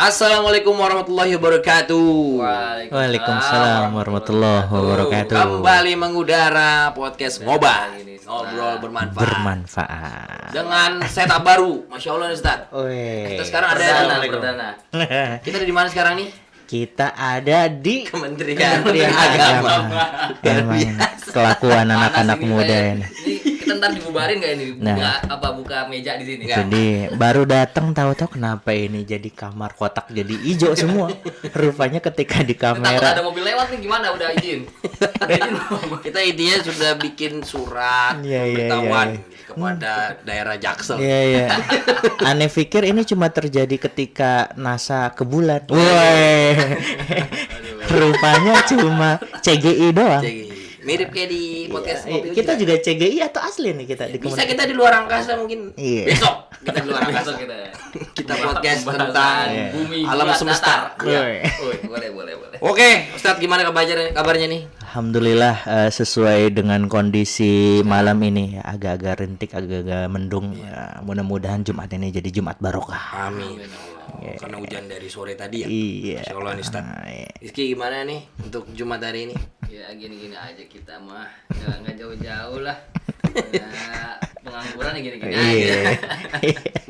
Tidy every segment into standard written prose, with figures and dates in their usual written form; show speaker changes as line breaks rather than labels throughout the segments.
Assalamualaikum warahmatullahi wabarakatuh.
Waalaikumsalam warahmatullahi wabarakatuh.
Kembali mengudara podcast Ngobah, ngobrol
Bermanfaat.
dengan setup baru, masya Allah Ustaz. Kita sekarang ada
Perdana.
Kita ada di mana sekarang nih?
Kita ada di
Kementerian Agama.
Emang kelakuan anak-anak muda ini.
Ini kita ntar dibubarin nggak ini?
Nah.
Buka meja di sini.
Jadi baru datang tahu-tahu kenapa ini jadi kamar kotak jadi hijau semua. Rupanya ketika di
Takut
kamera.
ada mobil lewat nih gimana? Udah izin. Udah izin.
Kita intinya sudah bikin surat
Iya,
pemberitahuan
iya.
kepada daerah Jaksel.
Iya iya. Aneh pikir ini cuma terjadi ketika NASA ke bulan. Woi. Rupanya cuma CGI doang.
Jadi, mirip kayak di podcast
Iya,
Mobil
kita
Jilat.
juga CGI atau asli nih kita di
Bisa kita di luar angkasa mungkin.
Iya.
Besok kita di luar angkasa.
Besok kita.
Kita podcast
Pembahasan
tentang
bumi
alam
bulat
semesta.
datar.
Iya.
Woi.
Boleh.
Oke, Ustadz gimana kabarnya nih?
Alhamdulillah sesuai dengan kondisi malam ini ya, agak-agak rintik, agak-agak mendung. Ya, mudah-mudahan Jumat ini jadi Jumat barokah.
Amin. Karena hujan dari sore tadi ya.
Iya.
Masya Allah nih Ustaz.
Iya.
Rizky gimana nih untuk Jumat hari ini?
Ya gini-gini aja kita mah. Nggak jauh-jauh lah. Ya, pengangguran ya gini-gini aja.
Iya.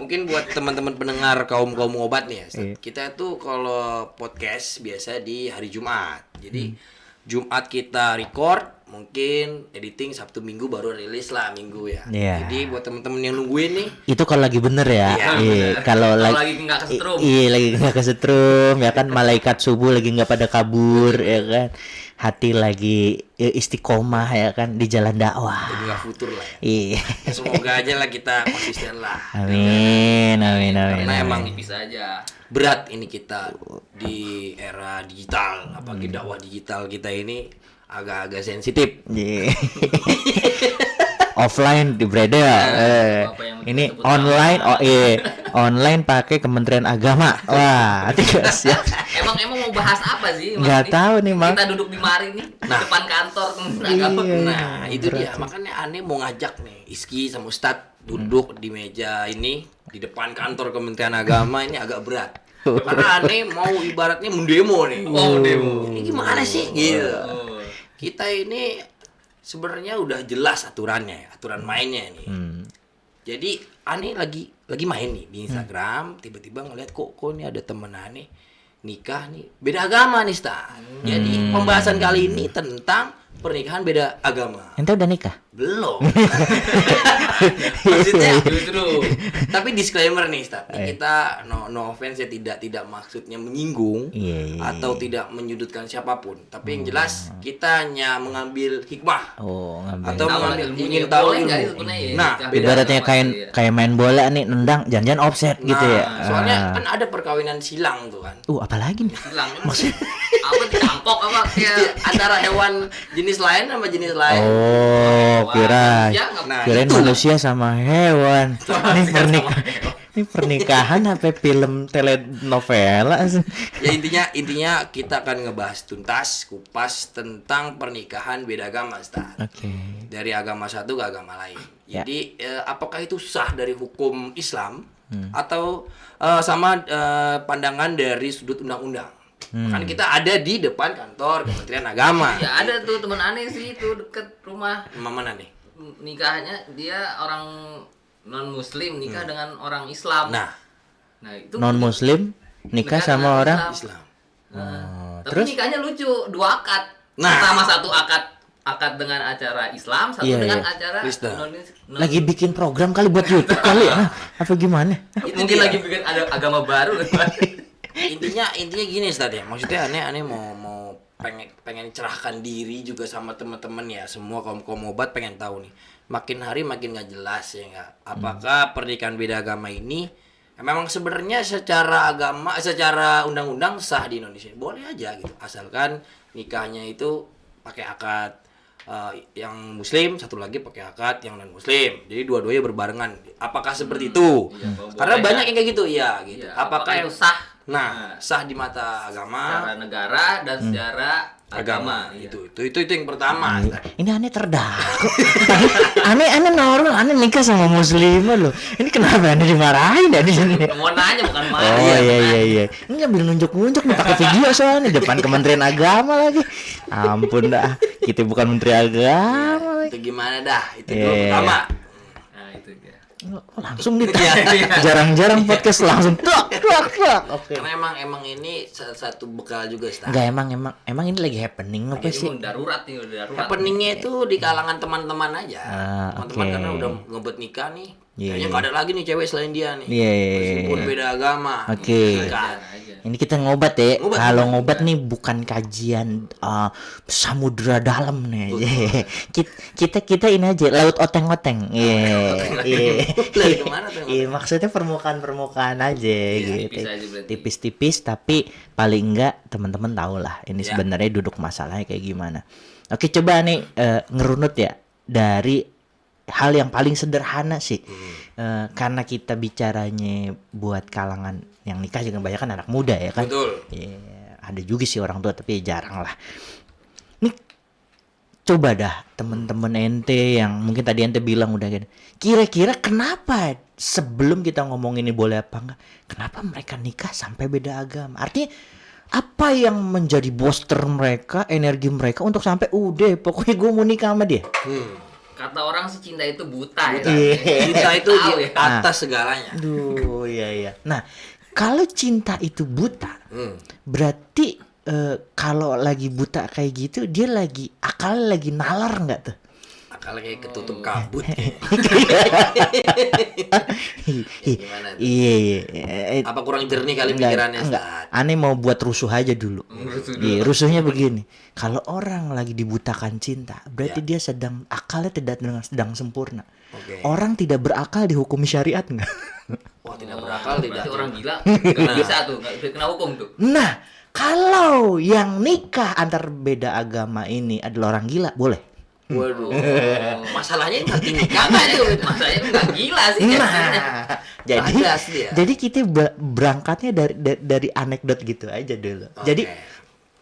Mungkin buat teman-teman pendengar kaum obat nih ya. Ustaz.
Iya.
Kita tuh kalau podcast biasa di hari Jumat. Jadi Jumat kita record, mungkin editing Sabtu Minggu baru rilis lah Minggu ya.
Iya.
Jadi buat teman-teman yang nungguin nih,
Itu kalau lagi bener ya.
Iya,
Iya. Kalau
Kalau
lagi
lagi nggak kesetrum.
Iya, lagi nggak kesetrum ya kan, malaikat subuh lagi nggak pada kabur ya kan. Hati lagi istiqomah ya kan di jalan dakwah.
jadi nggak futur lah ya.
Iya.
Semoga aja lah kita konsisten lah.
Amin.
Karena emang
Tipis aja.
berat ini kita di era digital, apalagi dakwah digital kita ini agak-agak sensitif.
Iya. Offline di Breda ya.
Apa yang
Ini
disebut
online, oh iya, online pakai Kementerian Agama. Wah, tidak siap.
Emang mau bahas apa sih? Mas?
Nggak tahu nih, Mang.
Kita duduk di mari nih,
Nah.
depan kantor Kementerian
Iya.
Agama.
Nah, itu dia. Makanya aneh mau ngajak nih Iski sama Ustadz duduk di meja ini di depan kantor Kementerian Agama ini agak berat. Karena aneh mau ibaratnya mendemo nih.
Oh, demo.
Ini gimana sih? Gitu.
Oh.
Kita ini sebenarnya udah jelas aturannya, ya, aturan mainnya nih. Jadi aneh lagi main nih di Instagram, tiba-tiba ngeliat kok ini ada temen aneh nikah nih beda agama nih Stan. Jadi pembahasan kali ini tentang pernikahan beda agama.
Ente udah nikah?
Belum. Maksudnya
Justru.
tapi disclaimer nih Stan. Ini kita no offense ya, tidak maksudnya menyinggung
Iya.
atau tidak menyudutkan siapapun. Tapi yang jelas kita hanya mengambil hikmah
Oh, ngambil.
atau
Tahu
mengambil
ilmunya,
ingin tahu
boleh nggak
ilmu.
itu sebenarnya ya?
Nah,
Nikah
beda
Ibaratnya
agama gitu ya.
kayak main bola nih, nendang jangan offset gitu ya.
Soalnya
Ah.
kan ada perkawinan silang tuh kan.
Apalagi nih?
Bilang apa campok apa kayak
Antara hewan jenis lain sama jenis lain.
Oh, kira.
ya nggak
Nah,
Kirain
itu.
manusia sama hewan. Ini pernikahan apa film telenovela sih?
Ya intinya kita akan ngebahas tuntas kupas tentang pernikahan beda agama, Ustaz.
Oke.
Dari agama satu ke agama lain.
Ya.
Jadi apakah itu sah dari hukum Islam atau sama pandangan dari sudut undang-undang? Kan kita ada di depan kantor Kementerian Agama.
ya ada tuh teman aneh sih itu deket rumah
Mana nih?
nikahnya dia orang non muslim nikah dengan orang Islam.
Nah,
itu
Non muslim nikah sama orang
Islam.
Tapi
terus?
nikahnya lucu, 2 akad.
Nah.
Pertama satu akad dengan acara Islam, satu
Iya,
dengan
iya.
acara
Kristen.
lagi bikin program kali buat YouTube kali ya? Apa gimana?
mungkin lagi bikin ada agama baru.
intinya gini Ustaz ya, maksudnya aneh mau pengen cerahkan diri juga sama teman-teman ya, semua kaum obat pengen tahu nih, makin hari makin nggak jelas ya nggak, apakah pernikahan beda agama ini memang sebenarnya secara undang-undang sah di Indonesia, boleh aja gitu, asalkan nikahnya itu pakai akad yang muslim, satu lagi pakai akad yang non muslim, jadi dua-duanya berbarengan, apakah seperti itu? Karena
boleh
banyak
ya.
yang kayak gitu ya gitu.
Iya,
apakah
itu
yang
sah?
Nah, sah di mata agama,
Secara negara dan secara agama.
Itu yang pertama.
Ini aneh terdak. Aneh normal, aneh nikah sama muslimah loh. Ini kenapa aneh dimarahin ya di sini?
Mau nanya bukan marah.
Oh iya. Ini ngambil nunjuk-nunjuk nih pakai video soalnya depan Kementerian Agama lagi. Ampun dah, kita bukan Menteri Agama lagi.
Itu gimana dah? Itu
Iya.
dulu pertama.
Nah, itu dia.
Langsung jarang-jarang podcast langsung tuk. Oke.
Karena emang ini satu bekal juga Stan.
Enggak emang ini lagi happening apa
Ini
sih?
mau darurat nih, udah darurat.
Happeningnya itu di kalangan teman-teman aja. Teman-teman
oke.
karena udah ngebet nikah nih.
Iya,
Kayaknya
iya.
nggak ada lagi nih cewek selain dia nih.
Iya.
Meskipun beda agama.
Oke.
Nikah.
Aja.
Ini kita ngobat ya.
Ngobat.
Kalau ngobat nih bukan kajian samudra dalam nih. Kita ini aja laut oteng-oteng. Iya.
Lagi kemana tuh?
Iya, maksudnya permukaan aja gitu.
tipis aja berarti.
Tipis-tipis tapi paling enggak teman-teman tahu lah ini
Ya.
sebenarnya duduk masalahnya kayak gimana. Oke, coba nih ngerunut ya dari hal yang paling sederhana sih. Karena kita bicaranya buat kalangan yang nikah juga banyak kan anak muda ya kan.
Betul.
Iya, ada juga sih orang tua tapi jarang lah. Nih coba dah temen-temen ente yang mungkin tadi ente bilang udah gitu. Kira-kira kenapa sebelum kita ngomong ini boleh apa enggak, kenapa mereka nikah sampai beda agama? Artinya apa yang menjadi booster mereka, energi mereka untuk sampai udah pokoknya gue mau nikah sama dia.
Kata orang sih cinta itu buta ya.
Iya.
Cinta itu
Tahu
di
ya.
atas segalanya.
Aduh, iya. Nah, kalau cinta itu buta, berarti kalau lagi buta kayak gitu dia lagi akalnya lagi nalar nggak tuh?
Akalnya kayak ketutup kabut. Gimana tuh?
Iya.
Apa kurang jernih kali
Enggak,
pikirannya
enggak.
Stan?
Aneh mau buat rusuh aja dulu. Iya, rusuhnya begini. Kalau orang lagi dibutakan cinta, berarti dia sedang akalnya tidak sedang sempurna.
Oke.
Orang tidak berakal dihukumi syariat enggak?
Wah, tidak berakal tidak.
Berarti orang gila nggak bisa tuh, nggak bisa kena hukum tuh.
Nah, kalau yang nikah antar beda agama ini adalah orang gila, boleh?
Waduh. Masalahnya ngerti nikah
Makanya tuh, masanya nggak gila sih.
Nah, jadi
Ada asli ya?
jadi kita berangkatnya dari anekdot gitu aja dulu.
Oke.
Jadi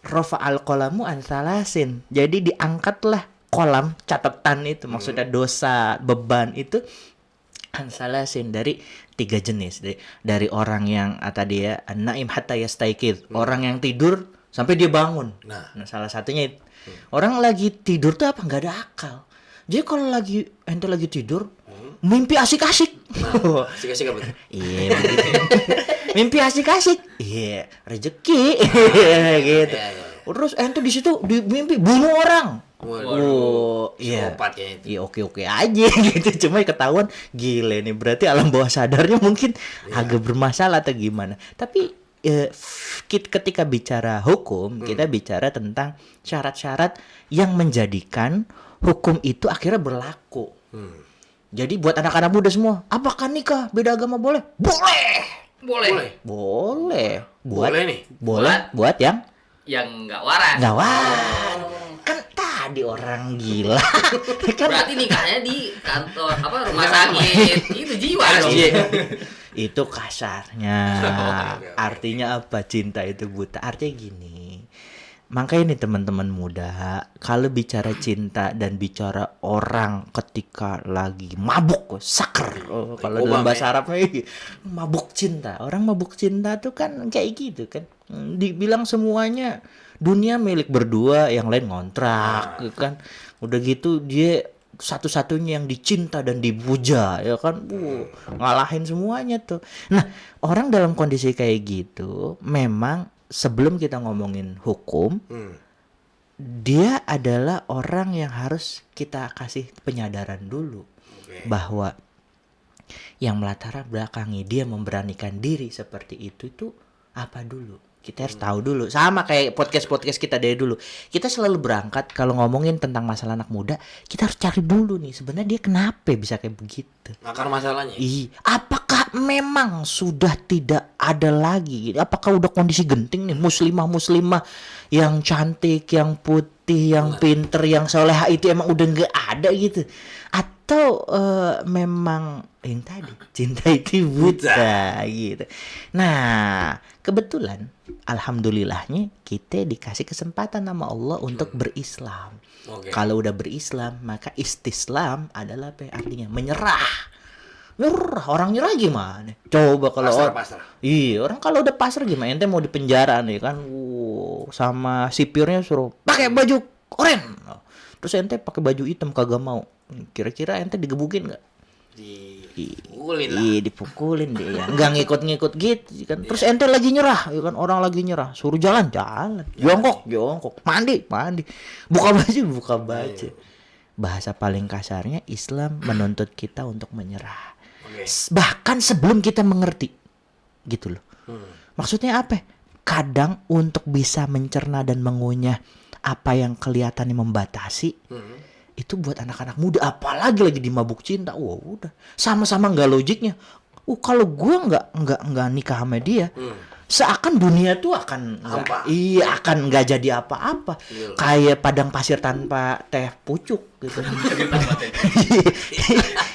rofa al qalamu an salasin. Jadi diangkatlah kolam catatan itu, maksudnya dosa beban itu an salasin dari 3 jenis. Dari orang yang tadi ya naim hatta yastaikid, orang yang tidur sampai dia bangun.
Nah.
Salah satunya itu. Orang lagi tidur tuh apa nggak ada akal. Jadi kalau ente lagi tidur mimpi asik-asik.
Asik-asik apa tuh?
Iya, begitu. Mimpi asik-asik. Iya, rezeki. Gitu.
Iya.
Terus ente di situ di mimpi bunuh orang.
Waduh.
Iya.
Psikopat kayaknya itu.
Iya, oke aja gitu. Cuma ketahuan gile nih. Berarti alam bawah sadarnya mungkin agak bermasalah atau gimana. Tapi ketika bicara hukum, kita bicara tentang syarat-syarat yang menjadikan hukum itu akhirnya berlaku. Jadi buat anak-anak muda semua, apakah nikah beda agama boleh? Boleh.
Boleh.
Buat
Boleh nih.
buat yang
Yang nggak waras.
nggak waras. Kan tadi orang gila. Kan
Berarti nikahnya di kantor apa rumah sakit. Itu jiwa dong.
itu kasarnya.
Oke.
Artinya apa cinta itu buta? Artinya gini. Makanya nih teman-teman muda, kalau bicara cinta dan bicara orang ketika lagi mabuk, saker. Kalau dalam bahasa Arabnya mabuk cinta. Orang mabuk cinta tuh kan kayak gitu kan. Dibilang semuanya dunia milik berdua, yang lain ngontrak kan. Udah gitu dia satu-satunya yang dicinta dan dipuja ya kan, ngalahin semuanya tuh. Nah, orang dalam kondisi kayak gitu memang sebelum kita ngomongin hukum, dia adalah orang yang harus kita kasih penyadaran dulu bahwa yang melatar belakangi dia memberanikan diri seperti itu apa dulu. Kita harus tahu dulu. Sama kayak podcast kita dari dulu. Kita selalu berangkat kalau ngomongin tentang masalah anak muda, kita harus cari dulu nih sebenarnya dia kenapa bisa kayak begitu.
Akar masalahnya.
Apakah memang sudah tidak ada lagi? Apakah udah kondisi genting nih muslimah yang cantik, yang putih, yang pinter, yang soleha itu emang udah nggak ada gitu? atau memang yang tadi cinta itu buta gitu. Nah, kebetulan alhamdulillahnya kita dikasih kesempatan sama Allah untuk berislam.
Oke.
Kalau udah berislam, maka istislam adalah apa artinya? Menyerah. Nyerah, orang nyerah gimana? Coba kalau
Pasrah.
Iya, orang kalau udah pasrah gimana? Ente mau di penjara nih kan, sama sipirnya suruh pakai baju oranye. Terus ente pakai baju hitam kagak mau. Kira-kira ente digebukin nggak?
Dipukulin lah.
Iya, dipukulin dia. Ya. Nggak ngikut-ngikut gitu kan. Terus ente lagi nyerah, ya kan? Orang lagi nyerah, suruh jalan. Jongkok. Mandi. Buka baju. Bahasa paling kasarnya Islam menuntut kita untuk menyerah.
Oke.
Bahkan sebelum kita mengerti. Gitu loh. Maksudnya apa? Kadang untuk bisa mencerna dan mengunyah apa yang kelihatannya membatasi, itu buat anak-anak muda, apalagi lagi di mabuk cinta, wah udah sama-sama nggak logiknya. Kalau gue nggak nikah sama dia, seakan dunia tuh akan akan nggak jadi apa-apa, kayak padang pasir tanpa teh pucuk gitu.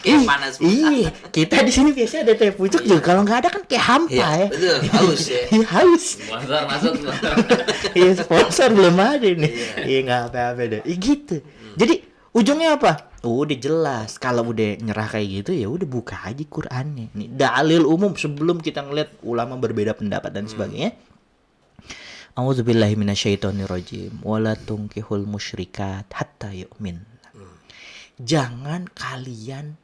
Panas.
Iya, kita di sini biasanya ada teh pucuk juga. Kalau nggak ada kan kayak hampa ya.
Betul, haus ya.
Iya, haus.
Sponsor masuk.
Iya, sponsor belum ada nih. Iya, nggak apa-apa deh. Gitu. Jadi ujungnya apa? Udah jelas. Kalau udah nyerah kayak gitu ya udah buka aja Qur'annya. Nih dalil umum sebelum kita ngeliat ulama berbeda pendapat dan sebagainya. A'udzubillahi minasyaitonirrajim. Wala tunkihul musyrikat hatta yu'min. Jangan kalian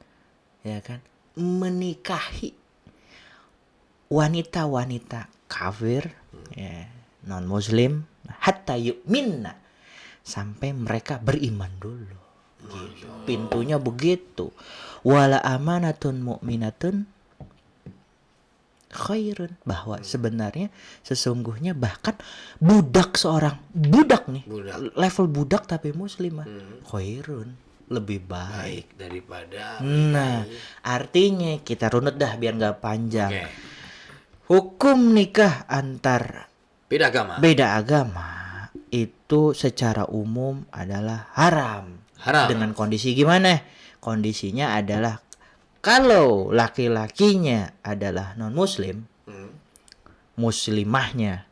ya kan menikahi wanita-wanita kafir ya, non muslim hatta yu'minna, sampai mereka beriman dulu. Gitu. Pintunya begitu. Wala amanatun mu'minatun khairun, bahwa sebenarnya sesungguhnya bahkan seorang budak nih, level budak tapi muslimah, khairun, lebih baik
daripada.
Nah, artinya kita runut dah biar nggak panjang.
Oke.
Hukum nikah antar
Beda
agama itu secara umum adalah haram. Dengan kondisi gimana? Kondisinya adalah kalau laki-lakinya adalah non muslim, muslimahnya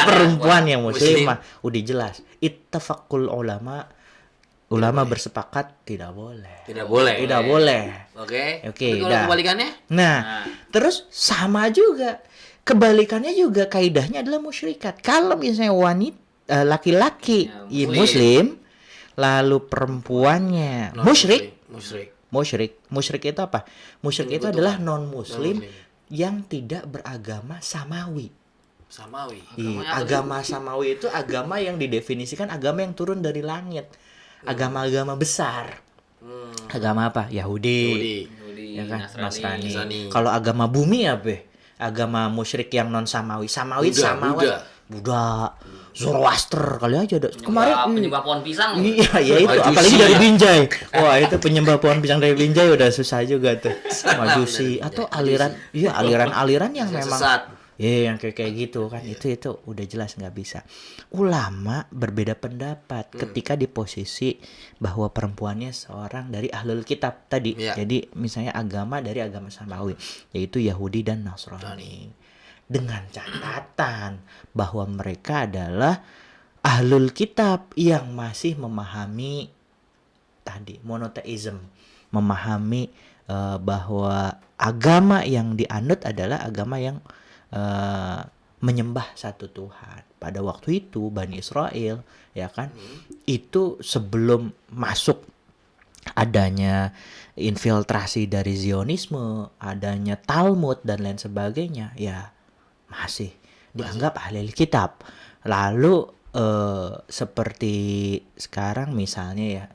perempuan yang muslimah, udah jelas. Ittafaqul ulama bersepakat tidak boleh. Oke,
Tapi kalau
dah.
kebalikannya?
Nah, terus sama juga. Kebalikannya juga kaidahnya adalah musyrikat. Kalau misalnya wanita laki-laki ya, muslim, lalu perempuannya musyrik itu apa? Musyrik itu adalah non muslim yang tidak beragama samawi. Agama samawi itu agama yang didefinisikan agama yang turun dari langit. Agama-agama besar. Agama apa? Yahudi ya kan? Nasrani. Kalau agama bumi apa? Agama musyrik yang non samawi. Buddha, Zoroaster kali aja ada. Kemarin
penyembah pohon pisang.
Iya, ya itu apalagi dari Binjai. Wah, itu penyembah pohon pisang dari Binjai udah susah juga tuh. Majusi atau aliran yang memang
sesat.
Iya, yang kayak gitu kan. Itu udah jelas nggak bisa. Ulama berbeda pendapat ketika di posisi bahwa perempuannya seorang dari ahlul kitab tadi. Jadi misalnya agama dari agama samawi, yaitu Yahudi dan Nasrani. Dengan catatan bahwa mereka adalah ahlul kitab yang masih memahami tadi monoteism, memahami bahwa agama yang dianut adalah agama yang menyembah satu Tuhan. Pada waktu itu Bani Israel ya kan, itu sebelum masuk adanya infiltrasi dari Zionisme, adanya Talmud dan lain sebagainya, ya masih dianggap ahli kitab. Lalu seperti sekarang misalnya ya,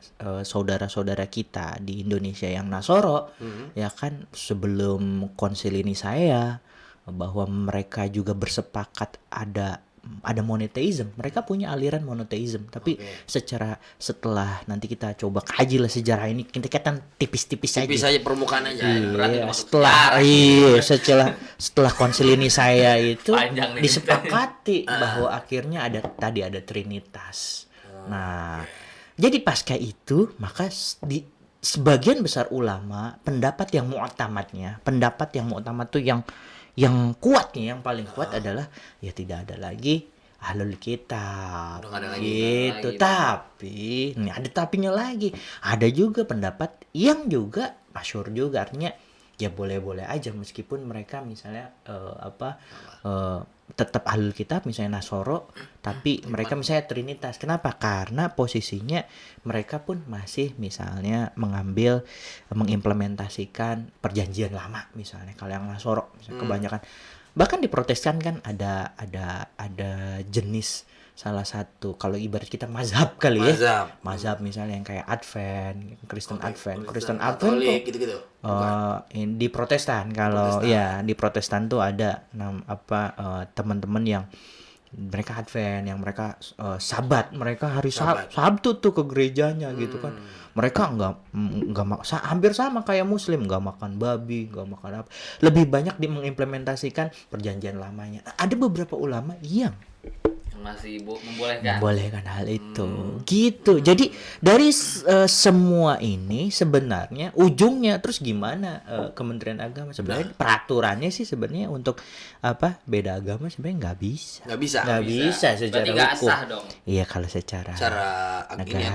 saudara-saudara kita di Indonesia yang Nasoro ya kan, sebelum konsili Nisaya bahwa mereka juga bersepakat ada monoteism. Mereka punya aliran monoteism, tapi setelah nanti kita coba kaji lah sejarah ini, kita kan tipis aja
permukaan aja.
Iya, setelah konsili Nisaya itu disepakati bahwa akhirnya ada Trinitas. Nah, Jadi pasca itu maka di sebagian besar ulama pendapat yang mu'tamad tuh yang kuat nih, yang paling kuat adalah ya tidak ada lagi ahlul kitab
Udah nggak ada lagi.
gitu. Tapi ini ada tapinya lagi. Ada juga pendapat yang juga masyhur juga, artinya ya boleh-boleh aja meskipun mereka misalnya tetap ahlul kitab misalnya Nasoro, tapi mereka misalnya Trinitas. Kenapa? Karena posisinya mereka pun masih misalnya mengimplementasikan perjanjian lama misalnya. Kalau yang Nasoro misalnya kebanyakan, bahkan di Protestan kan ada jenis salah satu, kalau ibarat kita mazhab kali ya, mazhab misalnya yang kayak Advent, Kristen Advent tuh
gitu-gitu.
di Protestan. Kalau ya di Protestan tuh ada teman-teman yang mereka Advent, yang mereka Sabat, mereka hari Sabtu tuh ke gerejanya gitu kan. Mereka hampir sama kayak Muslim, nggak makan babi, nggak makan apa. Lebih banyak mengimplementasikan perjanjian lamanya. Ada beberapa ulama yang
masih membolehkan
hal itu gitu. Jadi dari semua ini sebenarnya ujungnya terus gimana Kementerian Agama sebenarnya peraturannya sih sebenarnya untuk beda agama sebenarnya nggak bisa secara hukum.
Sah dong.
Iya, kalau secara negara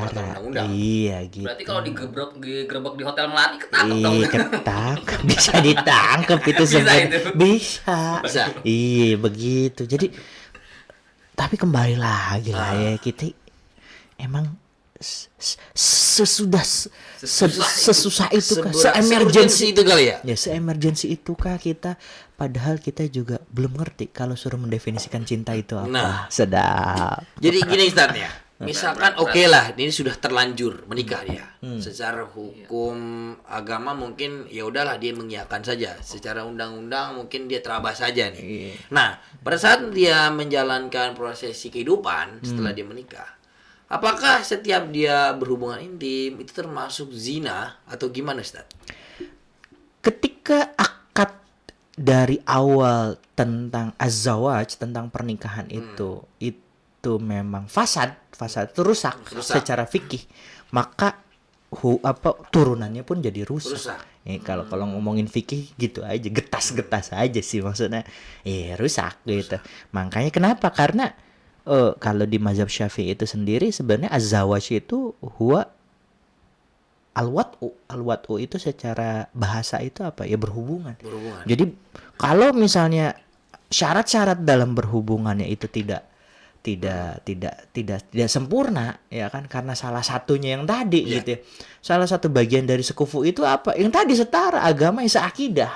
iya gitu.
Berarti kalau digerebek di Hotel Melati ketangkep dong.
Iya, ketangkep. Bisa ditangkep itu sebenarnya. Bisa. Iya, begitu. Jadi tapi kembali lagi lah ya, kita emang sesusah itu kah, se-emergency
itu kali ya.
Ya, se-emergency itu kah kita, padahal kita juga belum ngerti kalau suruh mendefinisikan cinta itu apa.
Nah,
sedap.
Jadi gini Stan ya. Misalkan oke lah, ini sudah terlanjur menikah dia. Secara hukum agama mungkin ya udahlah dia mengiyakan saja. Secara undang-undang mungkin dia terabas saja nih. Nah, pada saat dia menjalankan prosesi kehidupan setelah dia menikah, apakah setiap dia berhubungan intim itu termasuk zina atau gimana, Ustaz?
Ketika akad dari awal tentang az-zawaj, tentang pernikahan itu memang fasad itu rusak secara fikih, maka turunannya pun jadi rusak. Kalau ngomongin fikih gitu aja, getas aja sih maksudnya. Rusak gitu. Makanya kenapa? Karena kalau di mazhab Syafi'i itu sendiri sebenarnya az-zawaj itu huwa al-wat'u itu secara bahasa itu apa? Ya berhubungan. Jadi kalau misalnya syarat-syarat dalam berhubungannya itu tidak sempurna ya kan, karena salah satunya yang tadi gitu ya. Salah satu bagian dari sekufu itu apa? Yang tadi setara agama, seakidah.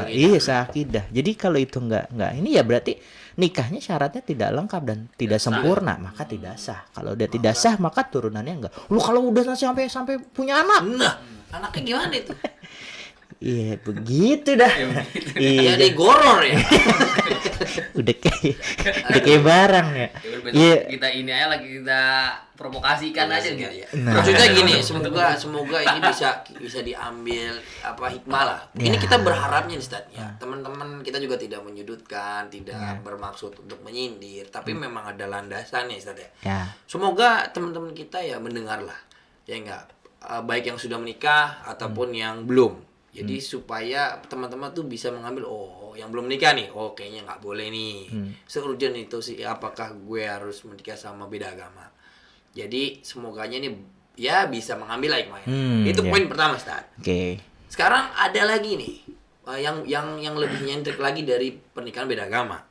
Iya, seakidah. Jadi kalau itu enggak ini ya berarti nikahnya syaratnya tidak lengkap dan tidak sempurna, maka tidak sah. Kalau udah tidak sah maka turunannya enggak. Lu kalau udah sampai punya anak.
Nah, anaknya gimana itu?
Iya, begitu dah.
Iya, jadi goror ya.
udah kayak barang ya.
Iya, kita ini aja lagi kita provokasikan aja gitu.
Nah. Maksudnya gini, semoga ini bisa diambil hikmah lah. Ini kita berharapnya nih, Ustaz ya. Teman-teman kita juga tidak menyudutkan, tidak bermaksud untuk menyindir, tapi memang ada landasannya, Ustaz ya. Semoga teman-teman kita ya mendengar lah. Ya enggak, baik yang sudah menikah ataupun yang belum. Jadi supaya teman-teman tuh bisa mengambil, yang belum menikah nih, kayaknya nggak boleh nih. Se-urgent itu sih, apakah gue harus menikah sama beda agama. Jadi semoganya nih ya bisa mengambil hikmahnya. Itu poin pertama, Ustaz. Sekarang ada lagi nih yang lebih nyentrik lagi dari pernikahan beda agama.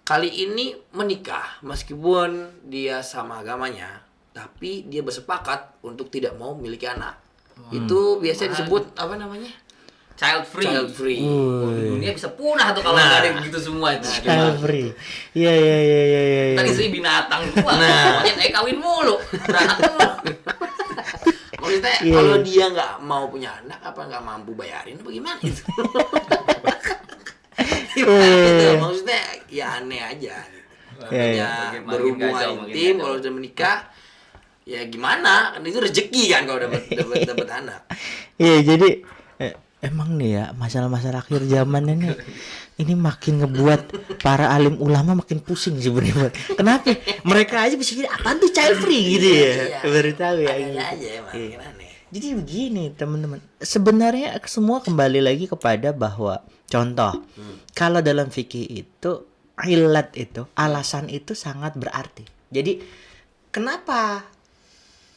Kali ini menikah meskipun dia sama agamanya, tapi dia bersepakat untuk tidak mau memiliki anak. Itu biasanya disebut apa namanya?
Child free. Dunia bisa punah tuh kalau nggak ada gitu semua itu.
Child free. Iya.
Tadi sih binatang gua. Makanya kawin mulu. Beranak mulu.
Maksudnya kalau dia nggak mau punya anak, apa nggak mampu bayarin apa gimana itu? Maksudnya ya aneh aja. Berhubungan intim kalau sudah menikah. Ya gimana? Kan itu rezeki kan kalau dapat anak.
Iya, jadi Emang nih ya, masalah-masalah akhir zaman ini makin ngebuat para alim ulama makin pusing sebenarnya. Kenapa? Mereka aja bisa gini, apaan tuh child free gitu ya?
Iya.
Baru tahu ya.
Ada
gitu.
aja emang,
Iya.
makin aneh.
Jadi begini teman-teman, sebenarnya semua kembali lagi kepada bahwa contoh, kalau dalam fikih itu ilat itu, alasan itu sangat berarti. Jadi kenapa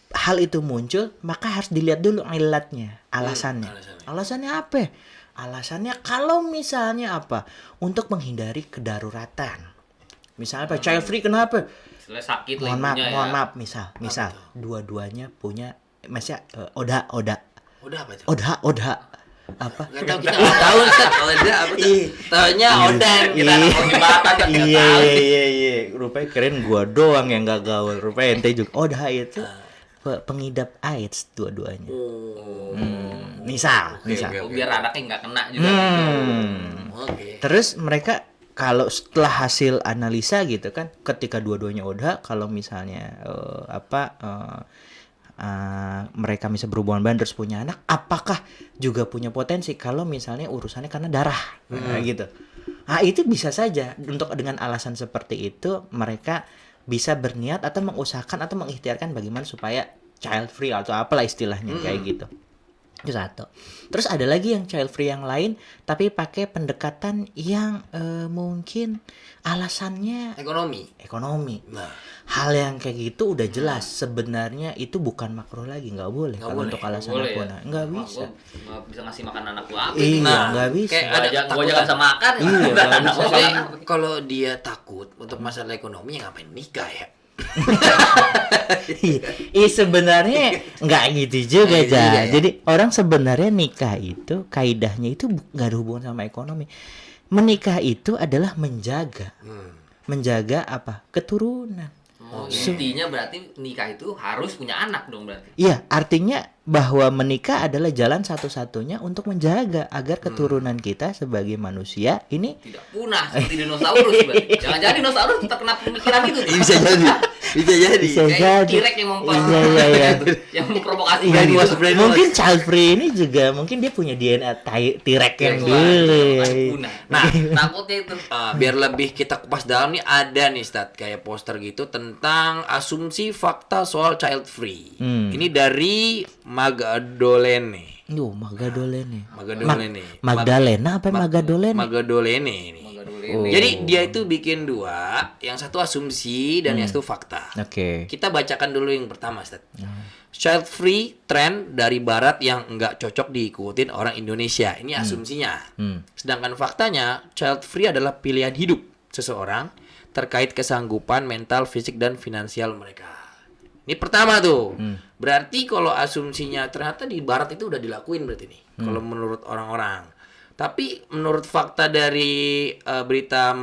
hal itu muncul, maka harus dilihat dulu ilatnya, alasannya. Alasannya apa? Alasannya kalau misalnya apa? Untuk menghindari kedaruratan. Misalnya apa? Child free kenapa?
Misalnya sakit lah
Mohon maaf,
ibunya
mohon
ya.
maaf, misal dua-duanya punya, maksudnya oda
Udah apa tuh?
apa?
Gak tahu, kita nggak tahu Ustaz. Kalau dia apa tuh? Taunya odang.
Kita anak pengobatan kan nggak tahu.
Iya. Rupanya keren gua doang yang gak gaul. Rupanya ente juga. Oda itu pengidap AIDS dua-duanya. Misal.
Oh, biar anaknya nggak kena juga.
Oke.
Terus mereka kalau setelah hasil analisa gitu kan, ketika dua-duanya ODA, kalau misalnya mereka bisa berhubungan badan terus punya anak, apakah juga punya potensi kalau misalnya urusannya karena darah, gitu. Nah itu bisa saja untuk dengan alasan seperti itu mereka bisa berniat atau mengusahakan atau mengikhtiarkan bagaimana supaya child free atau apalah istilahnya kayak gitu. Itu satu. Terus ada lagi yang child free yang lain tapi pakai pendekatan yang mungkin alasannya ekonomi.
Nah,
Hal yang kayak gitu udah jelas sebenarnya itu bukan makruh lagi, nggak boleh kalau untuk alasan
Boleh
apapun.
ya?
Nggak
Wah,
bisa.
gua nggak bisa ngasih makan anak gua apa
Iya,
ini?
nggak bisa.
kayak
Gua aja nggak bisa makan.
Iya, nggak bisa.
maksudnya kalau dia takut untuk masalah ekonomi ya ngapain nikah ya?
Sebenarnya nggak gitu juga,
Nggak gitu
Ja.
juga, ya?
Jadi orang sebenarnya nikah itu kaidahnya itu nggak ada hubungan sama ekonomi. Menikah itu adalah menjaga apa? Keturunan.
Oh, intinya berarti nikah itu harus punya anak dong berarti.
Iya, artinya bahwa menikah adalah jalan satu-satunya untuk menjaga agar keturunan kita sebagai manusia ini
Tidak punah seperti dinosaurus berarti. Jangan-jangan dinosaurus terkena pemikiran itu.
Bisa jadi.
bisa
Kayak
jadi.
T-Rex yang
Iya.
yang memprovokasi
Iya,
gitu.
mungkin child free ini juga mungkin dia punya DNA T-Rex yang dulu.
Punah. Nah, takutnya itu.
Biar lebih kita kupas dalam nih ada nih Stat kayak poster gitu tentang asumsi fakta soal child free. Ini dari Magadolene.
Magadolene.
Magadolene.
Magdalena apa Magadolene?
Magadolene ini.
Oh.
Jadi dia itu bikin dua, yang satu asumsi dan yang satu fakta.
Oke.
Kita bacakan dulu yang pertama, Stat. Child free trend dari barat yang nggak cocok diikutin orang Indonesia. Ini asumsinya. Sedangkan faktanya, child free adalah pilihan hidup seseorang terkait kesanggupan mental, fisik, dan finansial mereka. Ini pertama tuh. Berarti kalau asumsinya ternyata di barat itu udah dilakuin berarti nih. Kalau menurut orang-orang. Tapi menurut fakta dari berita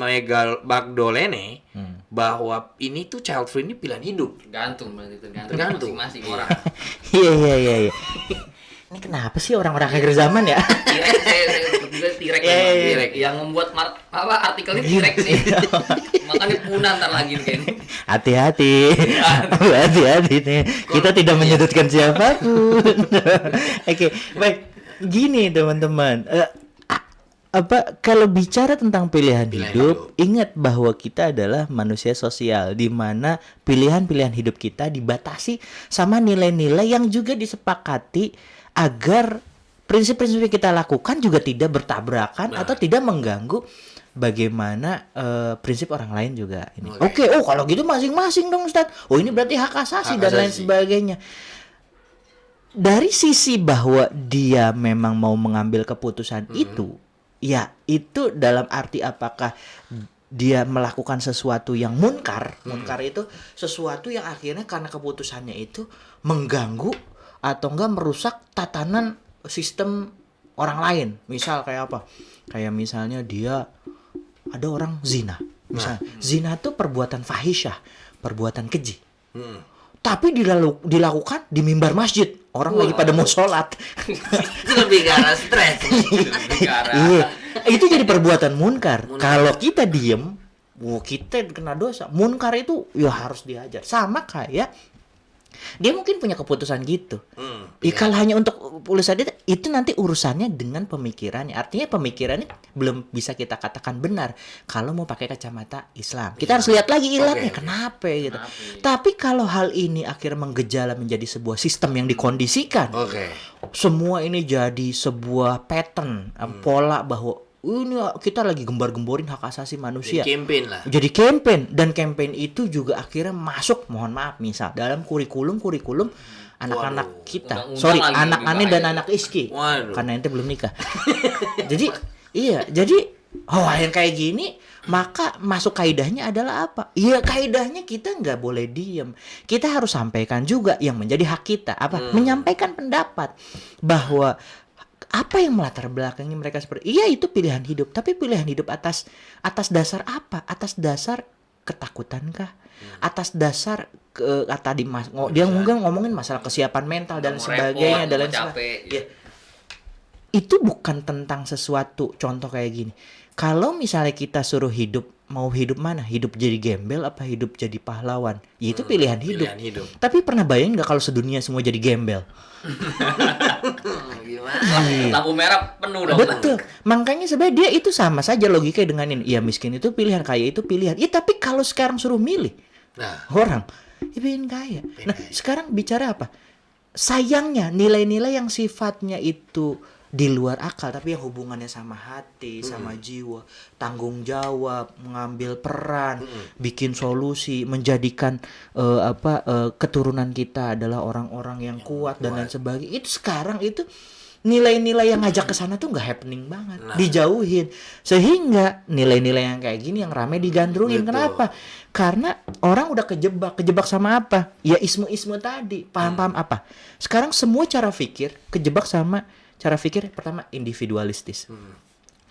Magdolene bahwa ini tuh child free ini pilihan hidup.
Tergantung berarti
Tergantung.
masing-masing orang.
Iya. Ini kenapa sih orang-orang akhir zaman ya?
T-Rex saya juga T-Rex
Iya,
memang.
iya.
T-Rex. Yang membuat artikelnya T-Rex nih. Makanya punah ntar lagi nih kayaknya.
Hati-hati nih. Kita tidak menyudutkan siapapun. Oke, baik. Gini teman-teman. Kalau bicara tentang pilihan hidup, ingat bahwa kita adalah manusia sosial di mana pilihan-pilihan hidup kita dibatasi sama nilai-nilai yang juga disepakati agar prinsip-prinsip yang kita lakukan juga tidak bertabrakan atau tidak mengganggu bagaimana prinsip orang lain juga ini. Oke, kalau gitu masing-masing dong Ustaz. Ini berarti hak asasi dan lain sebagainya. Dari sisi bahwa dia memang mau mengambil keputusan itu, ya itu dalam arti apakah dia melakukan sesuatu yang munkar. Munkar itu sesuatu yang akhirnya karena keputusannya itu mengganggu atau enggak merusak tatanan sistem orang lain. Misal kayak apa? Kayak misalnya dia ada orang zina. Misalnya zina itu perbuatan fahisyah, perbuatan keji. Tapi dilakukan di mimbar masjid. Orang lagi pada mau sholat.
Itu lebih ke arah stres.
Iya. Itu jadi perbuatan munkar. Kalau kita diem, kita kena dosa. Munkar itu ya harus diajar. Sama kayak Dia mungkin punya keputusan gitu.
Iya.
Kalau hanya untuk tulisan itu nanti urusannya dengan pemikirannya. Artinya pemikirannya belum bisa kita katakan benar kalau mau pakai kacamata Islam. Kita harus lihat lagi ilatnya kenapa gitu. Tapi kalau hal ini akhirnya menggejala menjadi sebuah sistem yang dikondisikan. Semua ini jadi sebuah pattern, pola bahwa ini kita lagi gembar-gemborin hak asasi manusia. Jadi campaign dan campaign itu juga akhirnya masuk, mohon maaf misal dalam kurikulum anak-anak kita. Sorry, anak Ane dan anak Iski. Karena ente belum nikah. jadi yang kayak gini maka masuk kaidahnya adalah apa? Iya, kaidahnya kita nggak boleh diem. Kita harus sampaikan juga yang menjadi hak kita. Apa? Menyampaikan pendapat bahwa apa yang melatar belakangi mereka seperti itu pilihan hidup, tapi pilihan hidup atas dasar apa? Atas dasar ketakutankah? Atas dasar tadi dia mungkin ngomongin masalah kesiapan mental dan sebagainya dan lain sebagainya. Itu bukan tentang sesuatu. Contoh kayak gini, kalau misalnya kita suruh mau hidup mana? Hidup jadi gembel apa hidup jadi pahlawan? Ya itu pilihan hidup. Tapi pernah bayangin nggak kalau sedunia semua jadi gembel?
Lampu merah penuh dong.
Betul. Makanya sebenarnya dia itu sama saja logikanya dengan ini. Ya miskin itu pilihan, kaya itu pilihan. Ya tapi kalau sekarang suruh milih orang, ya pengen kaya. Nah sekarang bicara apa? Sayangnya nilai-nilai yang sifatnya itu di luar akal tapi yang hubungannya sama hati, sama jiwa, tanggung jawab, mengambil peran, bikin solusi, menjadikan keturunan kita adalah orang-orang yang kuat dan lain sebagainya. Itu sekarang itu nilai-nilai yang ngajak ke sana tuh nggak happening banget, dijauhin. Sehingga nilai-nilai yang kayak gini yang ramai digandrungin. Kenapa? Karena orang udah kejebak sama apa? Ya ismu-ismu tadi, paham-paham apa? Sekarang semua cara pikir kejebak sama cara pikir pertama individualistis.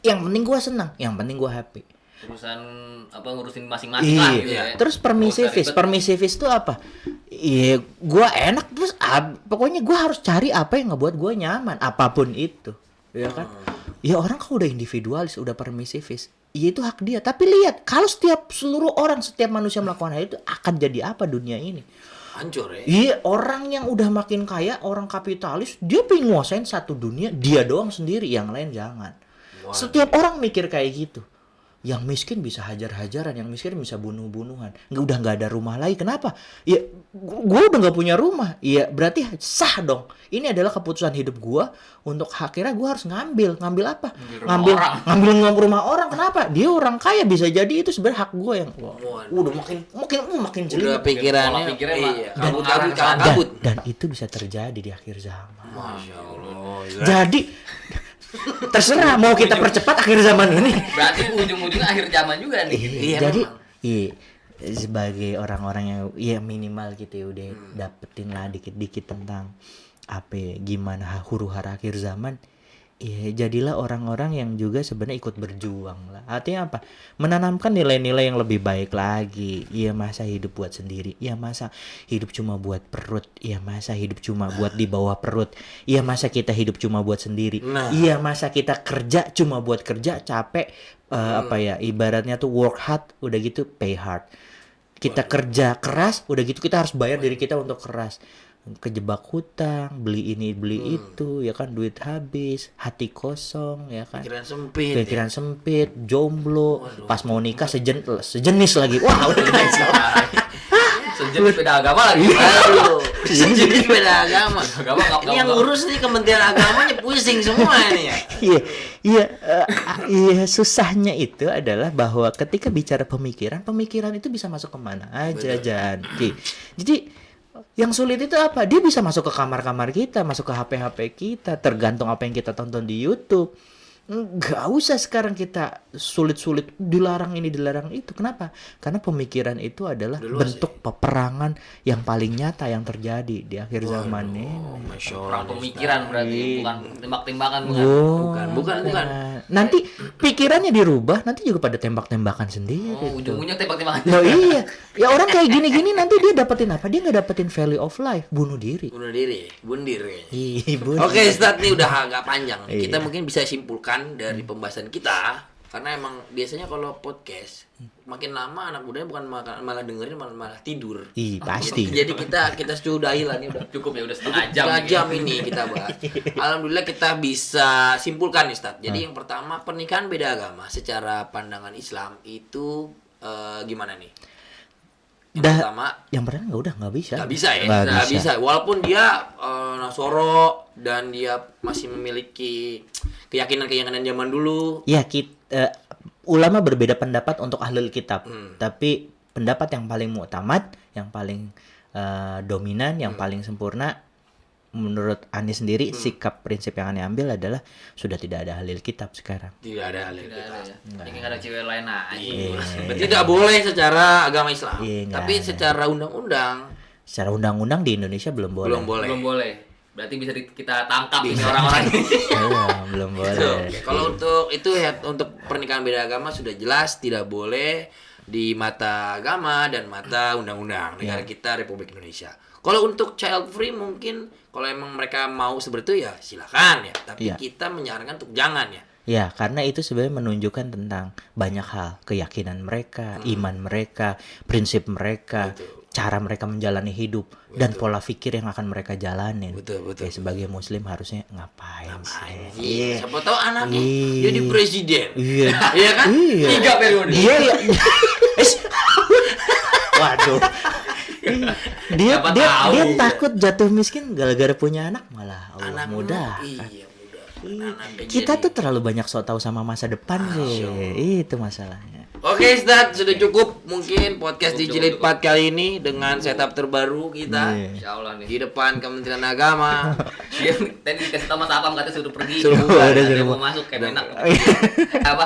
Yang penting gua senang, yang penting gua happy.
Ngurusin masing-masing lah gitu ya.
Terus permisivis itu apa? Iya, gua enak terus pokoknya gua harus cari apa yang ngebuat gua nyaman, apapun itu. Ya kan? Ya orang kalau udah individualis, udah permisivis, ya itu hak dia. Tapi lihat, kalau setiap manusia melakukan hal itu akan jadi apa dunia ini?
Hancur ya.
Iya, orang yang udah makin kaya, orang kapitalis, dia pengen nguasain satu dunia, dia doang sendiri, yang lain jangan. Setiap orang mikir kayak gitu. Yang miskin bisa hajar-hajaran, yang miskin bisa bunuh-bunuhan. Udah nggak ada rumah lagi. Kenapa? Ya, gue udah nggak punya rumah. Ya, berarti sah dong. Ini adalah keputusan hidup gue. Untuk akhirnya gue harus ngambil apa? Ngambil rumah orang. Kenapa? Dia orang kaya, bisa jadi itu sebenarnya hak gue yang udah makin jeli.
Udah pikirannya kabut.
Dan itu bisa terjadi di akhir zaman.
Masya Allah.
Jadi terserah mau kita percepat akhir zaman ini.
Berarti ujung-ujungnya akhir zaman juga nih.
Jadi sebagai orang-orang yang ya minimal gitu ya udah dapetin lah dikit-dikit tentang gimana huru-hara akhir zaman. Ya jadilah orang-orang yang juga sebenarnya ikut berjuang lah. Artinya apa? Menanamkan nilai-nilai yang lebih baik lagi. Ya masa hidup buat sendiri. Ya masa hidup cuma buat perut. Ya masa hidup cuma buat di bawah perut. Ya masa kita hidup cuma buat sendiri. Iya masa kita kerja cuma buat kerja capek. Ibaratnya tuh work hard, udah gitu pay hard. Kita kerja keras, udah gitu kita harus bayar diri kita untuk keras. Kejebak hutang, beli ini beli itu, ya kan, duit habis, hati kosong, ya kan, pikiran sempit, jomblo, pas mau nikah sejenis lagi, wah udah
sejenis beda agama lagi.
Sejenis beda agama. Ini yang ngurus nih Kementerian Agamanya pusing semua ini ya.
Iya, susahnya itu adalah bahwa ketika bicara pemikiran itu bisa masuk kemana aja, jadi yang sulit itu apa? Dia bisa masuk ke kamar-kamar kita, masuk ke HP-HP kita, tergantung apa yang kita tonton di YouTube. Nggak usah sekarang kita sulit-sulit dilarang ini dilarang itu. Kenapa? Karena pemikiran itu adalah bentuk peperangan yang paling nyata yang terjadi di akhir zaman ini.
Perang pemikiran berarti, bukan tembak-tembakan,
bukan.
Nanti pikirannya dirubah, nanti juga pada tembak-tembakan sendiri.
Ujung-ujungnya tembak-tembakan.
Loh iya. Ya orang kayak gini-gini nanti dia dapetin apa? Dia nggak dapetin value of life, bunuh diri.
Bundir kayaknya.
Bundir.
Oke, Ustadz nih udah agak panjang. Kita mungkin bisa simpulkan dari pembahasan kita Karena emang biasanya kalau podcast makin lama anak mudanya bukan malah dengerin malah tidur.
Ih, pasti.
Jadi kita sudahi lah nih udah.
Cukup ya udah setengah jam.
Setengah jam ini kita bahas. Alhamdulillah kita bisa simpulkan nih Ustaz. Jadi yang pertama, pernikahan beda agama secara pandangan Islam itu gimana nih?
Yang pertama nggak bisa.
Nggak bisa ya,
Nggak
nggak
bisa.
bisa. Walaupun dia Nasoro dan dia masih memiliki keyakinan zaman dulu.
Ya, ulama berbeda pendapat untuk ahlul kitab, tapi pendapat yang paling muktamad, yang paling dominan, yang paling sempurna, menurut Ani sendiri, sikap prinsip yang Ani ambil adalah sudah tidak ada ahlul kitab sekarang.
Tidak ada hal
Tidak
kita.
ada ya. Ini nggak ada cewek lain aja.
Berarti tidak boleh secara agama Islam.
Iya, nggak
Tapi
ada.
secara undang-undang
Secara undang-undang di Indonesia belum boleh.
belum boleh.
Belum boleh. Berarti bisa kita tangkap ini orang-orang ini.
Belum boleh.
Oke. Kalau untuk itu ya, untuk pernikahan beda agama sudah jelas tidak boleh di mata agama dan mata undang-undang negara kita Republik Indonesia. Kalau untuk child free mungkin kalau emang mereka mau seperti itu ya silakan ya. Tapi
Iya.
kita menyarankan untuk jangan ya.
Ya, karena itu sebenarnya menunjukkan tentang banyak hal, keyakinan mereka, iman mereka, prinsip mereka, cara mereka menjalani hidup, dan pola pikir yang akan mereka jalanin.
Betul.
Ya, sebagai muslim harusnya ngapain sih?
Iya. Siapa tahu anaknya
Iya.
jadi presiden.
Iya.
Iya kan?
Iya.
3 periode.
Iya, iya. Waduh. Dia
Siapa
dia
tahu.
dia takut jatuh miskin gara-gara punya anak, malah Allah
Anak
mudah.
Iya, mudah. Anaknya
Kita
jadi-
tuh terlalu banyak so tahu sama masa depan sih. Itu masalahnya.
Oke, Ustaz, sudah cukup mungkin podcast di
Cukup,
Jilid
cukup.
4 kali ini dengan setup terbaru kita
Iya.
Insya Allah nih.
di depan Kementerian Agama.
Dia tadi dikasih tahu Mas Apam katanya suruh pergi.
Suruh
Ada
bubar,
yang
suruh
mau masuk kayak enak.
Iya.
Apa?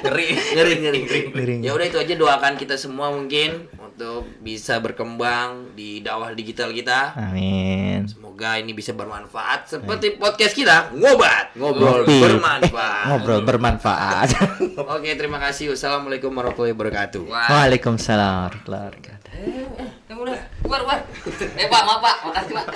Ngeri.
Ngeri. Ya udah itu aja, doakan kita semua mungkin untuk bisa berkembang di dakwah digital kita.
Amin.
Semoga ini bisa bermanfaat seperti podcast kita, ngobrol
Ngopi.
bermanfaat.
Ngobrol bermanfaat.
Oke, terima kasih. Wassalamualaikum warahmatullahi wabarakatuh.
Wah.
Waalaikumsalam warahmatullahi wabarakatuh.
Udah. Keluar. Pak, maaf Pak. Makasih Pak.